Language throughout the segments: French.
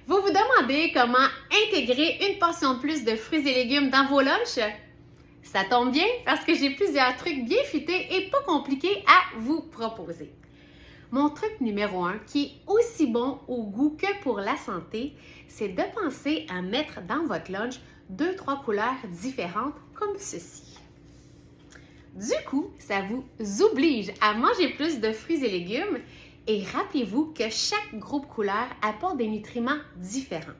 Vous vous demandez comment intégrer une portion de plus de fruits et légumes dans vos lunchs? Ça tombe bien parce que j'ai plusieurs trucs bien fités et pas compliqués à vous proposer. Mon truc numéro 1, qui est aussi bon au goût que pour la santé, c'est de penser à mettre dans votre lunch 2-3 couleurs différentes comme ceci. Du coup, ça vous oblige à manger plus de fruits et légumes et rappelez-vous que chaque groupe couleur apporte des nutriments différents.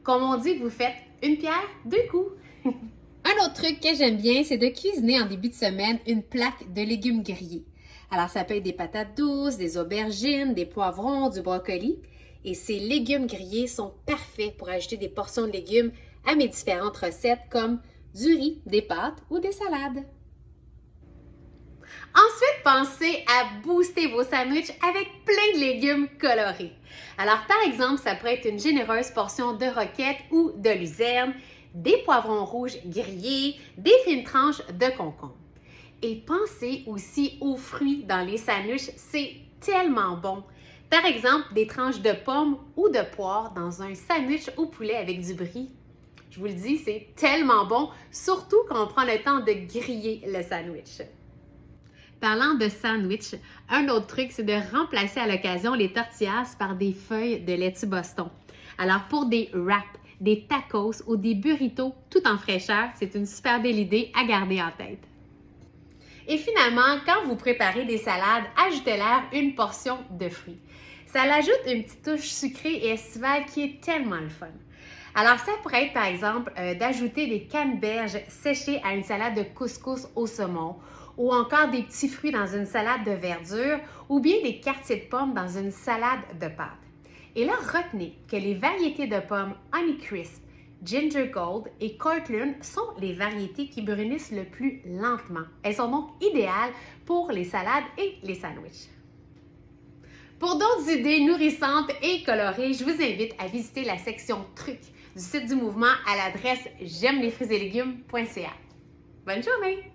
Comme on dit, vous faites une pierre, deux coups. Un autre truc que j'aime bien, c'est de cuisiner en début de semaine une plaque de légumes grillés. Alors, ça peut être des patates douces, des aubergines, des poivrons, du brocoli. Et ces légumes grillés sont parfaits pour ajouter des portions de légumes à mes différentes recettes comme du riz, des pâtes ou des salades. Ensuite, pensez à booster vos sandwichs avec plein de légumes colorés. Alors, par exemple, ça pourrait être une généreuse portion de roquettes ou de luzerne, des poivrons rouges grillés, des fines tranches de concombre. Et pensez aussi aux fruits dans les sandwichs, c'est tellement bon. Par exemple, des tranches de pommes ou de poire dans un sandwich au poulet avec du brie. Je vous le dis, c'est tellement bon, surtout quand on prend le temps de griller le sandwich. Parlant de sandwich, un autre truc, c'est de remplacer à l'occasion les tortillas par des feuilles de laitue Boston. Alors pour des wraps, des tacos ou des burritos tout en fraîcheur, c'est une super belle idée à garder en tête. Et finalement, quand vous préparez des salades, ajoutez-leur une portion de fruits. Ça l'ajoute une petite touche sucrée et estivale qui est tellement le fun. Alors ça pourrait être par exemple d'ajouter des canneberges séchées à une salade de couscous au saumon ou encore des petits fruits dans une salade de verdure ou bien des quartiers de pommes dans une salade de pâtes. Et là, retenez que les variétés de pommes Honeycrisp, Ginger Gold et Cortland sont les variétés qui brunissent le plus lentement. Elles sont donc idéales pour les salades et les sandwichs. Pour d'autres idées nourrissantes et colorées, je vous invite à visiter la section trucs du site du mouvement à l'adresse j'aime les fruits et légumes.ca. Bonne journée!